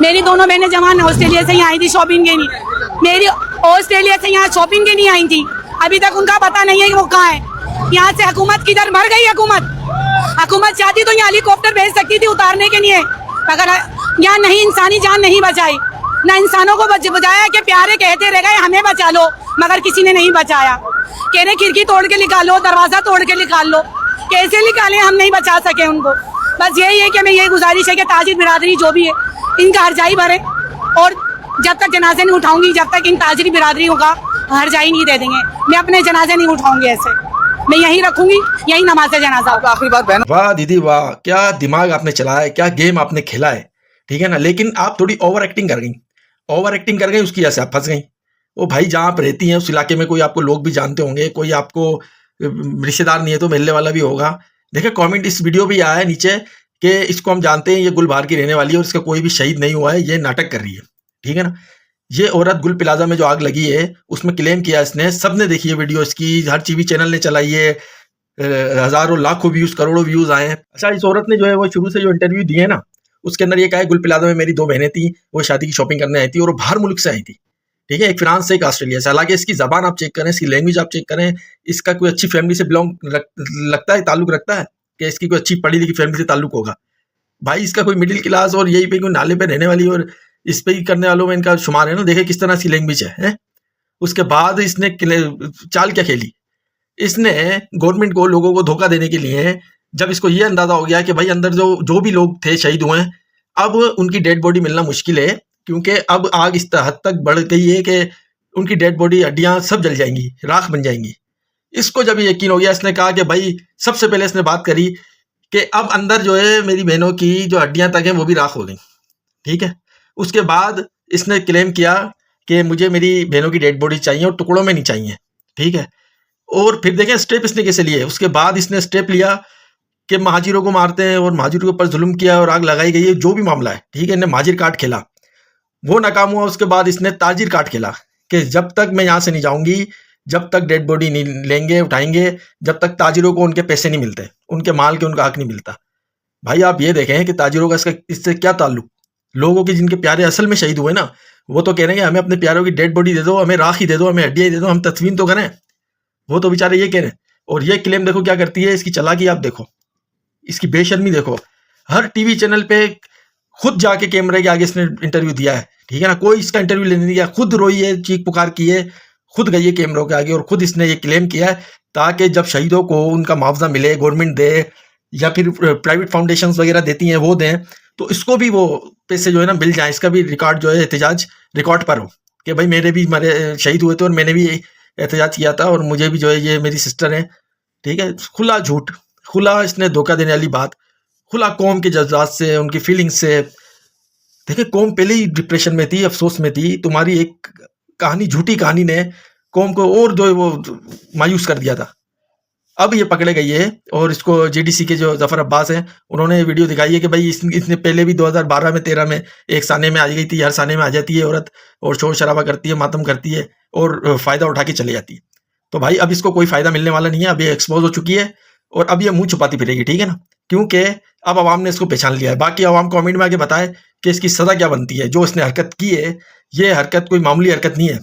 मेरी दोनों बहनें जवान ऑस्ट्रेलिया से ही आई थी शॉपिंग के लिए, मेरी ऑस्ट्रेलिया से यहाँ शॉपिंग के लिए आई थी। अभी तक उनका पता नहीं है कि वो कहाँ है। यहाँ से हुकूमत किधर मर गई। हुकूमत चाहती तो यहाँ हेलीकॉप्टर भेज सकती थी उतारने के लिए, मगर यहाँ नहीं, इंसानी जान नहीं बचाई, ना इंसानों को बचाया कि प्यारे कहते रह गए हमें बचा लो, मगर किसी ने नहीं बचाया। कह रहे खिड़की तोड़ के निकालो, दरवाजा तोड़ के निकाल लो, कैसे निकालें, हम नहीं बचा सके उनको। बस यही है कि मैं ये गुजारिश है कि ताजिर बिरादरी जो भी है इनका हर्जाई भरे, और जब तक जनाजे नहीं उठाऊंगी, जब तक इन ताजिर बिरादरियों का हर्जाई नहीं दे देंगे, मैं अपने जनाजे नहीं उठाऊंगी। ऐसे मैं यहीं रखूंगी, यहीं नमाज जनाजा होगा। आखिरी बात बहन। वाह दीदी वाह, क्या दिमाग आपने चलाया है, क्या गेम आपने खेला है, ठीक है ना। लेकिन आप थोड़ी ओवर एक्टिंग कर गई, उसकी वजह से आप फंस गई। वो भाई जहाँ आप रहती हैं उस इलाके में कोई आपको लोग भी जानते होंगे, कोई आपको रिश्तेदार नहीं है तो मिलने वाला भी होगा। देखिए कमेंट इस वीडियो भी आया है नीचे कि इसको हम जानते हैं, ये गुलबार की रहने वाली है और इसका कोई भी शहीद नहीं हुआ है, ये नाटक कर रही है, ठीक है ना। ये औरत गुल प्लाजा में जो आग लगी है उसमें क्लेम किया इसने, सबने देखी है वीडियो इसकी, हर टीवी चैनल ने चलाई है, हजारों लाखों व्यूज, करोड़ों व्यूज आए हैं। अच्छा, इस औरत ने जो है वो शुरू से जो इंटरव्यू दिए है ना, उसके अंदर ये कहा है गुल प्लाजा में मेरी 2 बहनें थी, वो शादी की शॉपिंग करने आई थी और वो बाहर मुल्क से आई थी, ठीक है, एक फ्रांस से एक ऑस्ट्रेलिया से। हालांकि इसकी जबान आप चेक करें, इसकी लैंग्वेज आप चेक करें, इसका कोई अच्छी फैमिली से बिलोंग लगता है, ताल्लुक रखता है कि इसकी कोई अच्छी पढ़ी लिखी फैमिली से ताल्लुक होगा। भाई इसका कोई मिडिल क्लास और यही पे कोई नाले पे रहने वाली और इस पे ही करने वालों में इनका शुमार है ना। देखे किस तरह की लैंग्वेज है? उसके बाद इसने चाल क्या खेली, इसने गवर्नमेंट को, लोगों को धोखा देने के लिए, जब इसको ये अंदाजा हो गया कि भाई अंदर जो भी लोग थे शहीद हुए हैं, अब उनकी डेड बॉडी मिलना मुश्किल है, क्योंकि अब आग इस हद तक बढ़ गई है कि उनकी डेड बॉडी, हड्डियां सब जल जाएंगी, राख बन जाएंगी। इसको जब ये यकीन हो गया, इसने कहा कि भाई, सबसे पहले इसने बात करी कि अब अंदर जो है मेरी बहनों की जो हड्डियां तक हैं वो भी राख हो गई, ठीक है। उसके बाद इसने क्लेम किया कि मुझे मेरी बहनों की डेड बॉडी चाहिए और टुकड़ों में नहीं चाहिए, ठीक है। और फिर देखें स्टेप इसने कैसे लिए। उसके बाद इसने स्टेप लिया कि महाजिरों को मारते हैं और महाजिरों के ऊपर जुल्म किया और आग लगाई गई है, जो भी मामला है, ठीक है। इन्हें महाजिर कार्ड खेला, वो नाकाम हुआ। उसके बाद इसने ताजिर कार्ड खेला कि जब तक मैं यहाँ से नहीं जाऊंगी, जब तक डेड बॉडी नहीं लेंगे, उठाएंगे, जब तक ताजिरों को उनके पैसे नहीं मिलते, उनके माल के उनका हक नहीं मिलता। भाई आप ये देखें कि ताजिरों का इससे क्या ताल्लुक। लोगों के जिनके प्यारे असल में शहीद हुए ना, वो तो कह रहे हैं हमें अपने प्यारों की डेड बॉडी दे दो, हमें राख ही दे दो, हमें हड्डियाँ दे दो, हम तस्वीर तो करें। वो तो बेचारे ये कह रहे हैं। और ये क्लेम देखो क्या करती है, इसकी चालाकी आप देखो, इसकी बेशर्मी देखो। हर टीवी चैनल पे खुद जाके कैमरे के आगे इसने इंटरव्यू दिया है, ठीक है ना। कोई इसका इंटरव्यू लेने नहीं गया, खुद रोई है, चीख पुकार की है, खुद गई है कैमरों के आगे और खुद इसने ये क्लेम किया है, ताकि जब शहीदों को उनका मुआवजा मिले, गवर्नमेंट दे या फिर प्राइवेट फाउंडेशन वगैरह देती हैं वो दें, तो इसको भी वो पैसे जो है ना मिल जाए। इसका भी रिकॉर्ड जो है, एहतजाज रिकॉर्ड पर हो कि भाई मेरे भी शहीद हुए थे और मैंने भी एहतजाज किया था और मुझे भी जो है ये मेरी सिस्टर है, ठीक है। खुला झूठ, खुला इसने धोखा देने वाली बात, खुला कौम के जज्बात से, उनकी फीलिंग से। देखिए कौम पहले ही डिप्रेशन में थी, अफसोस में थी, तुम्हारी एक कहानी, झूठी कहानी ने कौम को और जो है वो मायूस कर दिया था। अब ये पकड़े गई है और इसको जेडीसी के जो जफर अब्बास हैं, उन्होंने वीडियो दिखाई है कि भाई इसने पहले भी 2012 में 13 में एक साने में आ गई थी, हर साने में आ जाती है औरत और शोर शराबा करती है, मातम करती है और फ़ायदा उठा के चली जाती है। तो भाई अब इसको कोई फ़ायदा मिलने वाला नहीं है, अब ये एक्सपोज हो चुकी है और अब ये मुंह छुपाती फिरेगी, ठीक है ना, क्योंकि अब आवाम ने इसको पहचान लिया है। बाकी आवाम कमेंट में आके बताए कि इसकी सज़ा क्या बनती है। जो इसने हरकत की है, ये हरकत कोई मामूली हरकत नहीं है।